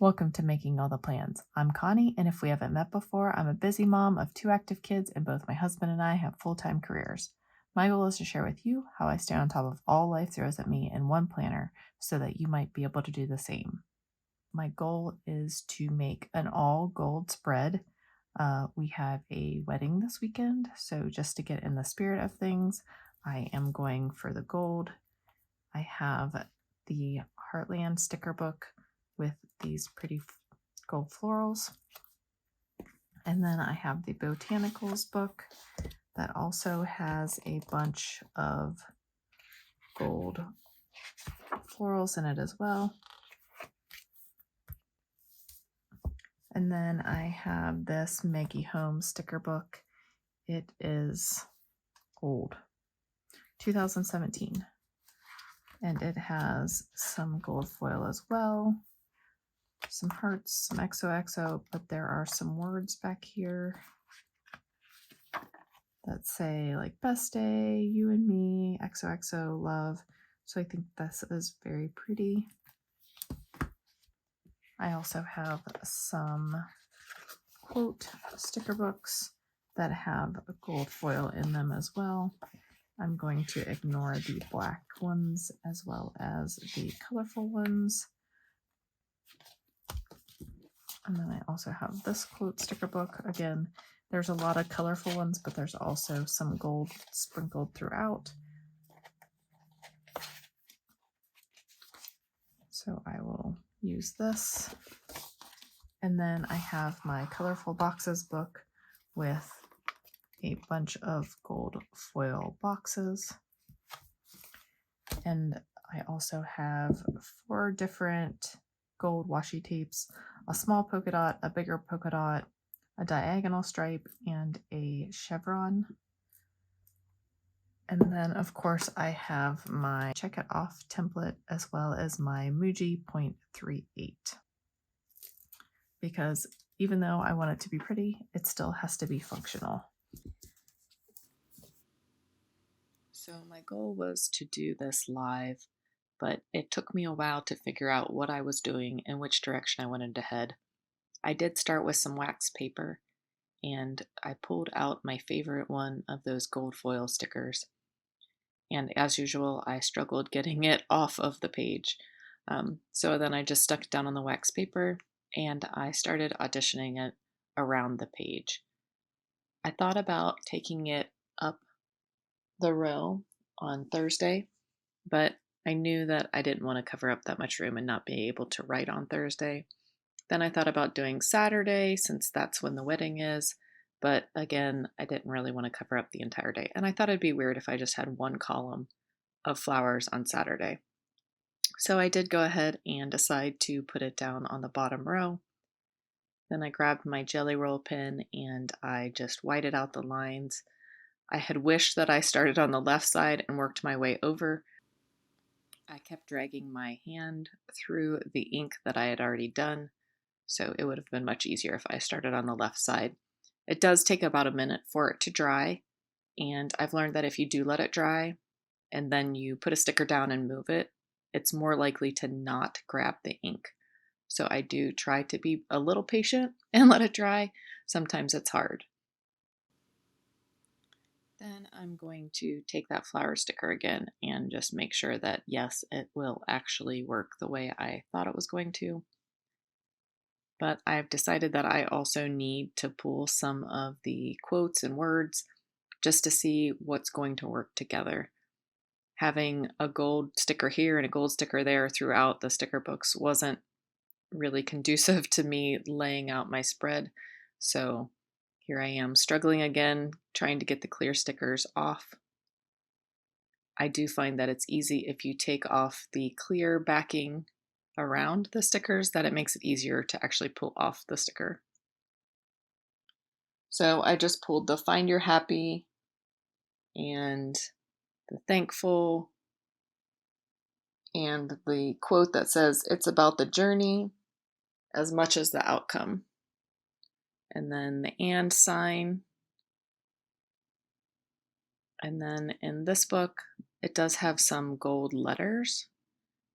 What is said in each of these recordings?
Welcome to Making All the Plans. I'm Connie, and if we haven't met before, I'm a busy mom of 2 active kids, and both my husband and I have full time careers. My goal is to share with you how I stay on top of all life throws at me in one planner so that you might be able to do the same. My goal is to make an all gold spread. We have a wedding this weekend, so just to get in the spirit of things, I am going for the gold. I have the Heartland sticker book with these pretty gold florals. And then I have the Botanicals book that also has a bunch of gold florals in it as well. And then I have this Maggie Home sticker book. It is gold, 2017. And it has some gold foil as well, some hearts, some XOXO, but there are some words back here that say like best day, you and me, XOXO, love. So I think this is very pretty. I also have some quote sticker books that have a gold foil in them as well. I'm going to ignore the black ones as well as the colorful ones. And then I also have this quote sticker book. Again, there's a lot of colorful ones, but there's also some gold sprinkled throughout. So I will use this. And then I have my colorful boxes book with a bunch of gold foil boxes. And I also have 4 different gold washi tapes, a small polka dot, a bigger polka dot, a diagonal stripe, and a chevron. And then, of course, I have my Check It Off template as well as my Muji 0.38. Because even though I want it to be pretty, it still has to be functional. So my goal was to do this live, but it took me a while to figure out what I was doing and which direction I wanted to head. I did start with some wax paper, and I pulled out my favorite one of those gold foil stickers. And as usual, I struggled getting it off of the page. So then I just stuck it down on the wax paper and I started auditioning it around the page. I thought about taking it up the row on Thursday, but I knew that I didn't want to cover up that much room and not be able to write on Thursday. Then I thought about doing Saturday since that's when the wedding is, but again, I didn't really want to cover up the entire day. And I thought it'd be weird if I just had one column of flowers on Saturday. So I did go ahead and decide to put it down on the bottom row. Then I grabbed my Jelly Roll pen and I just whited out the lines. I had wished that I started on the left side and worked my way over. I kept dragging my hand through the ink that I had already done, so it would have been much easier if I started on the left side. It does take about a minute for it to dry, and I've learned that if you do let it dry and then you put a sticker down and move it, it's more likely to not grab the ink. So I do try to be a little patient and let it dry. Sometimes it's hard. Then I'm going to take that flower sticker again and just make sure that yes, it will actually work the way I thought it was going to. But I've decided that I also need to pull some of the quotes and words just to see what's going to work together. Having a gold sticker here and a gold sticker there throughout the sticker books wasn't really conducive to me laying out my spread. So here I am struggling again, trying to get the clear stickers off. I do find that it's easy if you take off the clear backing around the stickers that it makes it easier to actually pull off the sticker. So I just pulled the Find Your Happy and the Thankful and the quote that says, "It's about the journey as much as the outcome." And then the and sign. And then in this book, it does have some gold letters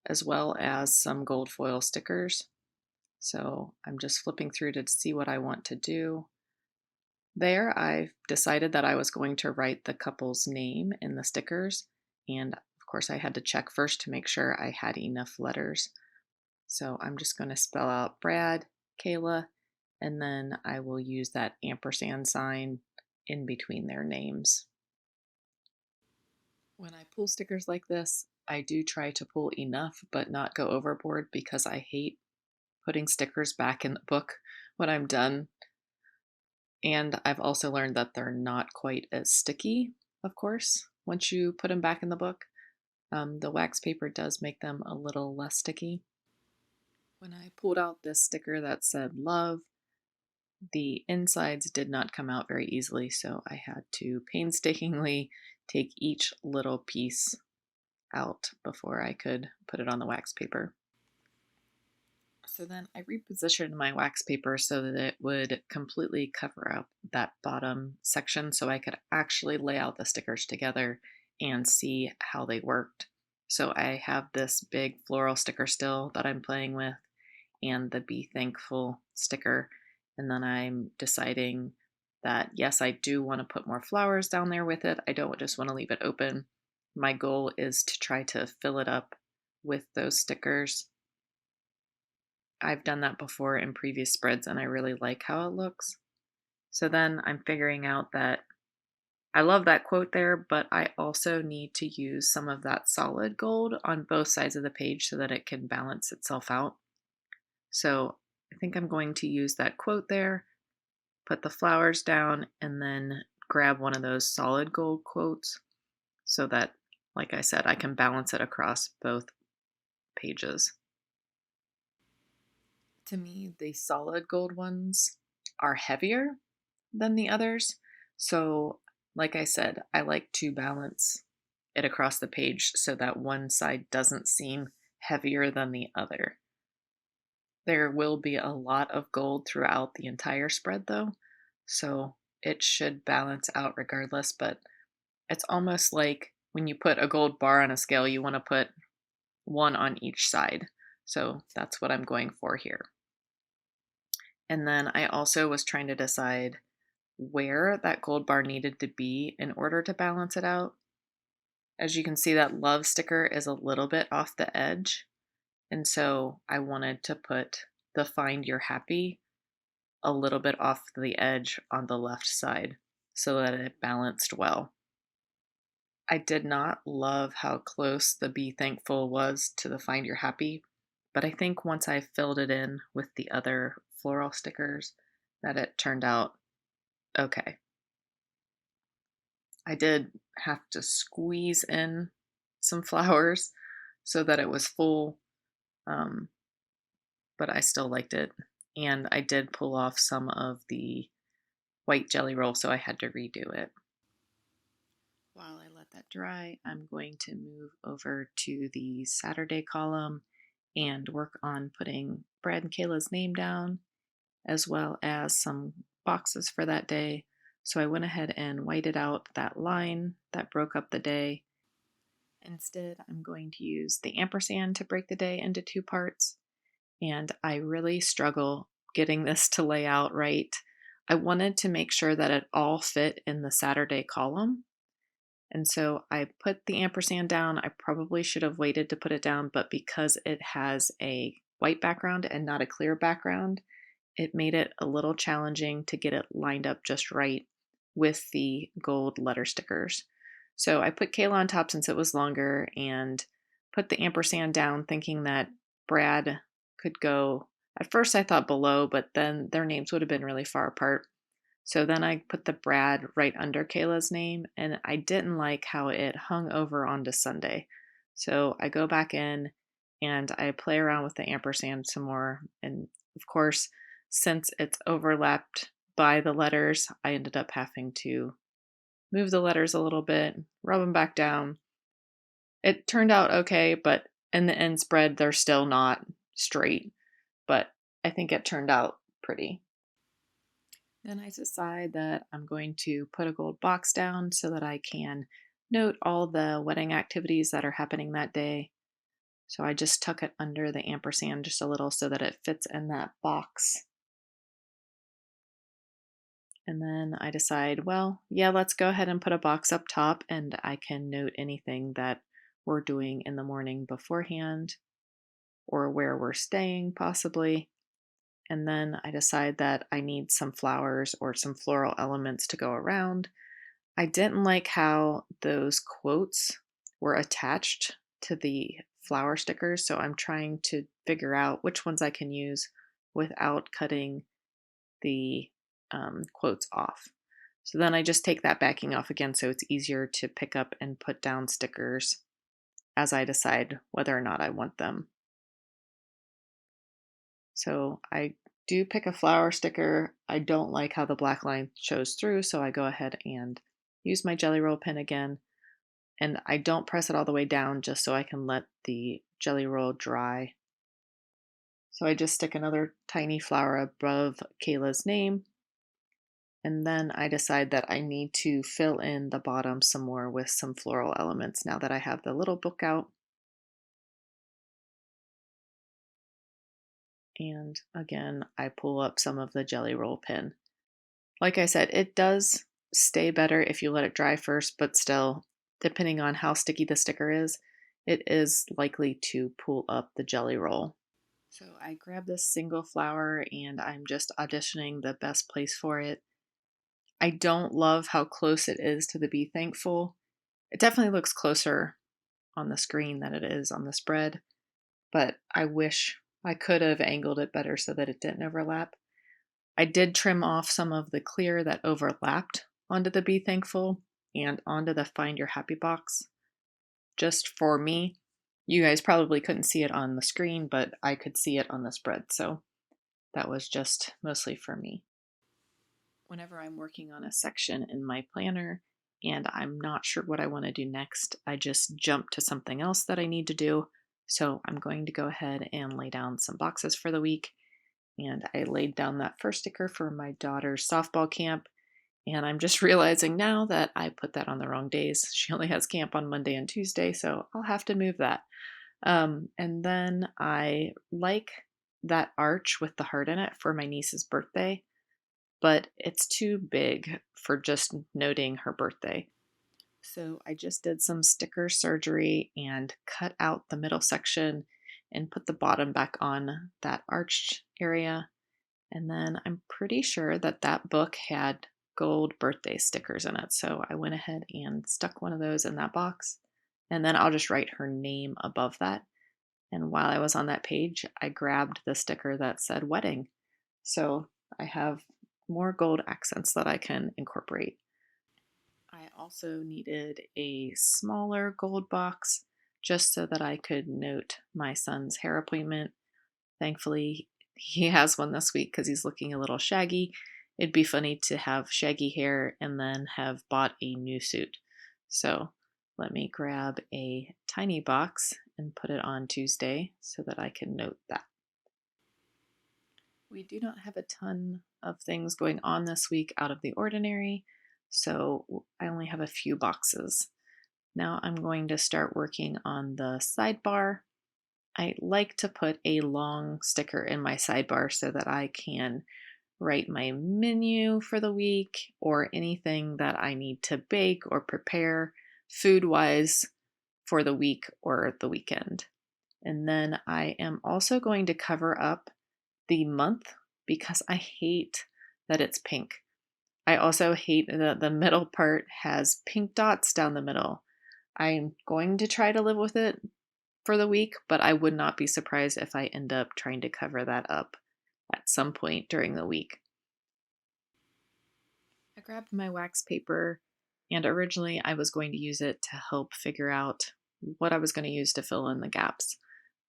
as well as some gold foil stickers. So I'm just flipping through to see what I want to do. There, I've decided that I was going to write the couple's name in the stickers. And of course, I had to check first to make sure I had enough letters. So I'm just going to spell out Brad, Kayla, and then I will use that ampersand sign in between their names. When I pull stickers like this, I do try to pull enough but not go overboard because I hate putting stickers back in the book when I'm done. And I've also learned that they're not quite as sticky, of course, once you put them back in the book. The wax paper does make them a little less sticky. When I pulled out this sticker that said love, the insides did not come out very easily, so I had to painstakingly take each little piece out before I could put it on the wax paper. So then I repositioned my wax paper so that it would completely cover up that bottom section so I could actually lay out the stickers together and see how they worked. So I have this big floral sticker still that I'm playing with and the Be Thankful sticker. And then I'm deciding that yes, I do want to put more flowers down there with it. I don't just want to leave it open. My goal is to try to fill it up with those stickers. I've done that before in previous spreads and I really like how it looks. So then I'm figuring out that I love that quote there, but I also need to use some of that solid gold on both sides of the page so that it can balance itself out. So I think I'm going to use that quote there, put the flowers down, and then grab one of those solid gold quotes so that, like I said, I can balance it across both pages. To me, the solid gold ones are heavier than the others. So, like I said, I like to balance it across the page so that one side doesn't seem heavier than the other. There will be a lot of gold throughout the entire spread, though, so it should balance out regardless. But it's almost like when you put a gold bar on a scale, you want to put one on each side. So that's what I'm going for here. And then I also was trying to decide where that gold bar needed to be in order to balance it out. As you can see, that love sticker is a little bit off the edge. And so I wanted to put the Find Your Happy a little bit off the edge on the left side so that it balanced well. I did not love how close the Be Thankful was to the Find Your Happy, but I think once I filled it in with the other floral stickers that it turned out okay. I did have to squeeze in some flowers so that it was full, um, but I still liked it. And I did pull off some of the white jelly roll, so I had to redo it. While I let that dry, I'm going to move over to the Saturday column and work on putting Brad and Kayla's name down, as well as some boxes for that day. So I went ahead and whited out that line that broke up the day. Instead, I'm going to use the ampersand to break the day into two parts. And I really struggle getting this to lay out right. I wanted to make sure that it all fit in the Saturday column. And so I put the ampersand down. I probably should have waited to put it down, but because it has a white background and not a clear background, it made it a little challenging to get it lined up just right with the gold letter stickers. So I put Kayla on top since it was longer and put the ampersand down thinking that Brad could go. At first I thought below, but then their names would have been really far apart. So then I put the Brad right under Kayla's name, and I didn't like how it hung over onto Sunday. So I go back in and I play around with the ampersand some more. And of course, since it's overlapped by the letters, I ended up having to move the letters a little bit, rub them back down. It turned out okay, but in the end spread, they're still not straight, but I think it turned out pretty. Then I decide that I'm going to put a gold box down so that I can note all the wedding activities that are happening that day. So I just tuck it under the ampersand just a little so that it fits in that box. And then I decide, well, yeah, let's go ahead and put a box up top and I can note anything that we're doing in the morning beforehand or where we're staying, possibly. And then I decide that I need some flowers or some floral elements to go around. I didn't like how those quotes were attached to the flower stickers, so I'm trying to figure out which ones I can use without cutting the quotes off. So then I just take that backing off again so it's easier to pick up and put down stickers as I decide whether or not I want them. So I do pick a flower sticker. I don't like how the black line shows through, so I go ahead and use my Jelly Roll pen again. And I don't press it all the way down just so I can let the Jelly Roll dry. So I just stick another tiny flower above Kayla's name. And then I decide that I need to fill in the bottom some more with some floral elements now that I have the little book out. And again, I pull up some of the Jelly Roll pen. Like I said, it does stay better if you let it dry first, but still, depending on how sticky the sticker is, it is likely to pull up the Jelly Roll. So I grab this single flower and I'm just auditioning the best place for it. I don't love how close it is to the Be Thankful. It definitely looks closer on the screen than it is on the spread, but I wish I could have angled it better so that it didn't overlap. I did trim off some of the clear that overlapped onto the Be Thankful and onto the Find Your Happy box just for me. You guys probably couldn't see it on the screen, but I could see it on the spread, so that was just mostly for me. Whenever I'm working on a section in my planner and I'm not sure what I want to do next, I just jump to something else that I need to do. So I'm going to go ahead and lay down some boxes for the week. And I laid down that first sticker for my daughter's softball camp. And I'm just realizing now that I put that on the wrong days. She only has camp on Monday and Tuesday, so I'll have to move that. And then I like that arch with the heart in it for my niece's birthday, but it's too big for just noting her birthday. So I just did some sticker surgery and cut out the middle section and put the bottom back on that arched area. And then I'm pretty sure that that book had gold birthday stickers in it. So I went ahead and stuck one of those in that box. And then I'll just write her name above that. And while I was on that page, I grabbed the sticker that said wedding. So I have more gold accents that I can incorporate. I also needed a smaller gold box just so that I could note my son's hair appointment. Thankfully, he has one this week because he's looking a little shaggy. It'd be funny to have shaggy hair and then have bought a new suit. So let me grab a tiny box and put it on Tuesday so that I can note that. We do not have a ton of things going on this week out of the ordinary, so I only have a few boxes. Now I'm going to start working on the sidebar. I like to put a long sticker in my sidebar so that I can write my menu for the week or anything that I need to bake or prepare food-wise for the week or the weekend. And then I am also going to cover up the month because I hate that it's pink. I also hate that the middle part has pink dots down the middle. I'm going to try to live with it for the week, but I would not be surprised if I end up trying to cover that up at some point during the week. I grabbed my wax paper, and originally I was going to use it to help figure out what I was going to use to fill in the gaps,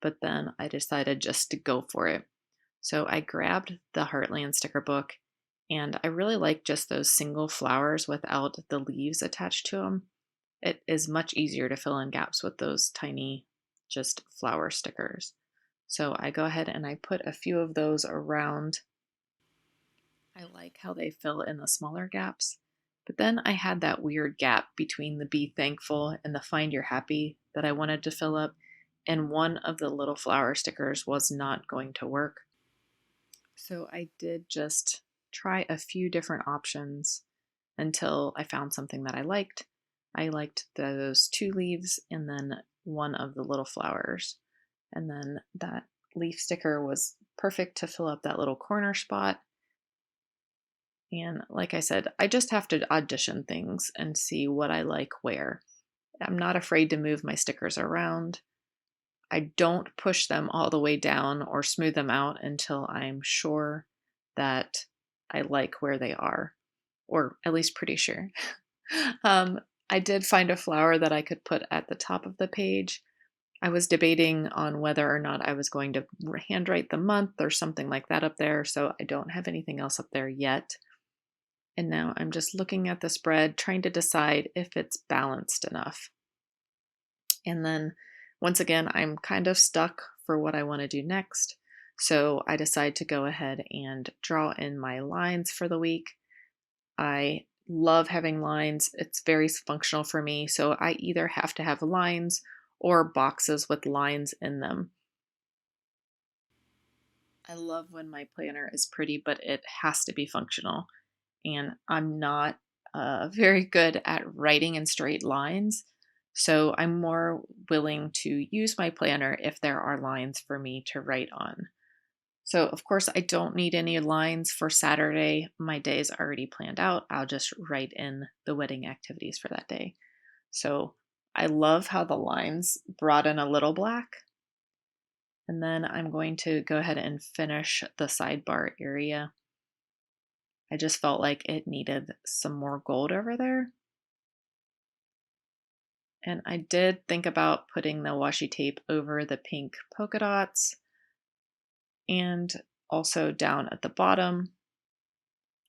but then I decided just to go for it. So I grabbed the Heartland sticker book, and I really like just those single flowers without the leaves attached to them. It is much easier to fill in gaps with those tiny just flower stickers. So I go ahead and I put a few of those around. I like how they fill in the smaller gaps. But then I had that weird gap between the Be Thankful and the Find Your Happy that I wanted to fill up. and one of the little flower stickers was not going to work. So I did just try a few different options until I found something that I liked. I liked those two leaves and then one of the little flowers. And then that leaf sticker was perfect to fill up that little corner spot. And like I said, I just have to audition things and see what I like where. I'm not afraid to move my stickers around. I don't push them all the way down or smooth them out until I'm sure that I like where they are, or at least pretty sure. um, I did find a flower that I could put at the top of the page. I was debating on whether or not I was going to handwrite the month or something like that up there, so I don't have anything else up there yet. And now I'm just looking at the spread, trying to decide if it's balanced enough. And then once again, I'm kind of stuck for what I want to do next. So I decide to go ahead and draw in my lines for the week. I love having lines. It's very functional for me. So I either have to have lines or boxes with lines in them. I love when my planner is pretty, but it has to be functional. And I'm not very good at writing in straight lines. So I'm more willing to use my planner if there are lines for me to write on. So, of course, I don't need any lines for Saturday. My day is already planned out. I'll just write in the wedding activities for that day. So, I love how the lines brought in a little black. And then I'm going to go ahead and finish the sidebar area. I just felt like it needed some more gold over there. And I did think about putting the washi tape over the pink polka dots and also down at the bottom.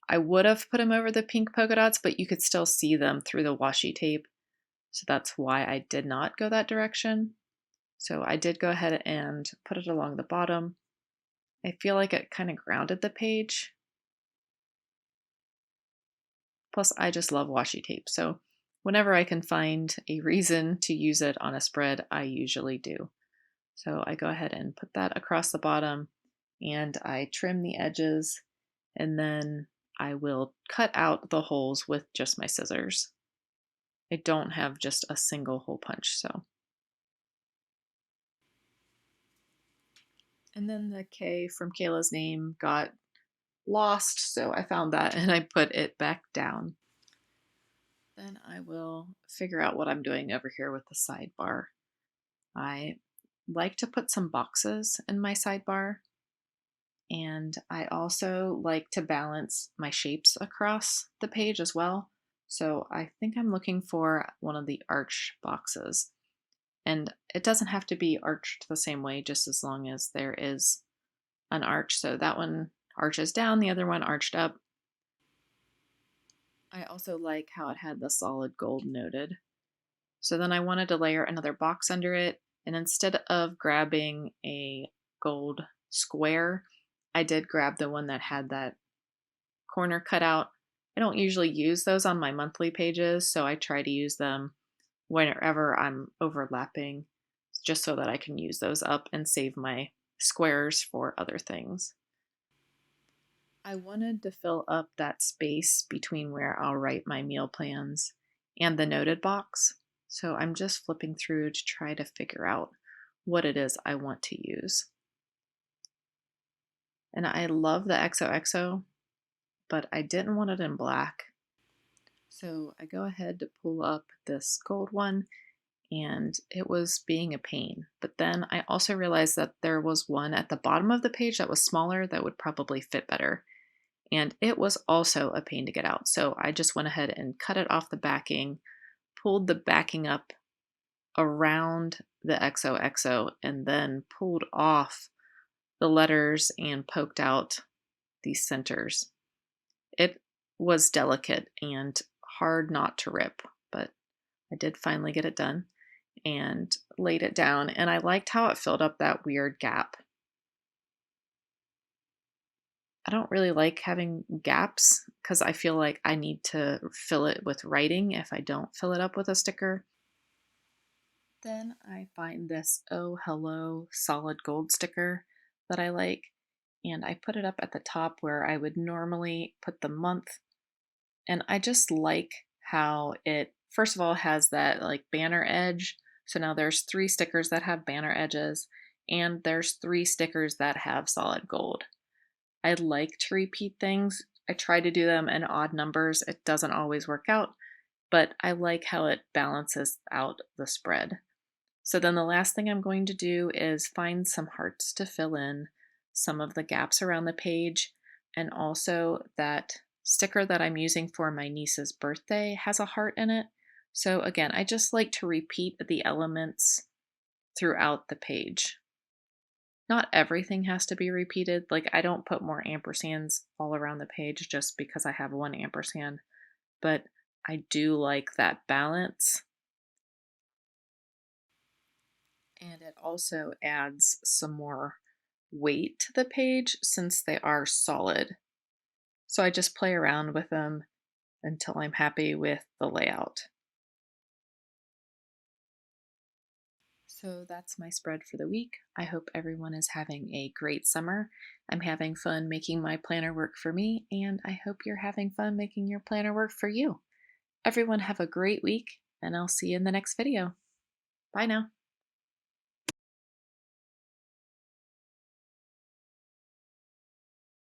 I would have put them over the pink polka dots, but you could still see them through the washi tape. So that's why I did not go that direction. So I did go ahead and put it along the bottom. I feel like it kind of grounded the page. Plus, I just love washi tape. So whenever I can find a reason to use it on a spread, I usually do. So I go ahead and put that across the bottom and I trim the edges and then I will cut out the holes with just my scissors. I don't have just a single hole punch, so. And then the K from Kayla's name got lost, so I found that and I put it back down. Then I will figure out what I'm doing over here with the sidebar. I like to put some boxes in my sidebar, and I also like to balance my shapes across the page as well. So I think I'm looking for one of the arch boxes. And it doesn't have to be arched the same way, just as long as there is an arch. So that one arches down, the other one arched up. I also like how it had the solid gold noted. So then I wanted to layer another box under it, and instead of grabbing a gold square, I did grab the one that had that corner cut out. I don't usually use those on my monthly pages, so I try to use them whenever I'm overlapping, just so that I can use those up and save my squares for other things. I wanted to fill up that space between where I'll write my meal plans and the noted box. So I'm just flipping through to try to figure out what it is I want to use. And I love the XOXO, but I didn't want it in black. So I go ahead to pull up this gold one and it was being a pain. But then I also realized that there was one at the bottom of the page that was smaller that would probably fit better. And it was also a pain to get out. So I just went ahead and cut it off the backing, pulled the backing up around the XOXO, and then pulled off the letters and poked out these centers. It was delicate and hard not to rip, but I did finally get it done and laid it down, and I liked how it filled up that weird gap. I don't really like having gaps because I feel like I need to fill it with writing if I don't fill it up with a sticker. Then I find this Oh Hello solid gold sticker that I like, and I put it up at the top where I would normally put the month. And I just like how it, first of all, has that like banner edge. So now there's three stickers that have banner edges, and there's three stickers that have solid gold. I like to repeat things. I try to do them in odd numbers. It doesn't always work out, but I like how it balances out the spread. So then the last thing I'm going to do is find some hearts to fill in some of the gaps around the page. And also that sticker that I'm using for my niece's birthday has a heart in it. So again, I just like to repeat the elements throughout the page. Not everything has to be repeated. Like I don't put more ampersands all around the page just because I have one ampersand, but I do like that balance. And it also adds some more weight to the page since they are solid. So I just play around with them until I'm happy with the layout. So that's my spread for the week. I hope everyone is having a great summer. I'm having fun making my planner work for me, and I hope you're having fun making your planner work for you. Everyone have a great week, and I'll see you in the next video. Bye now.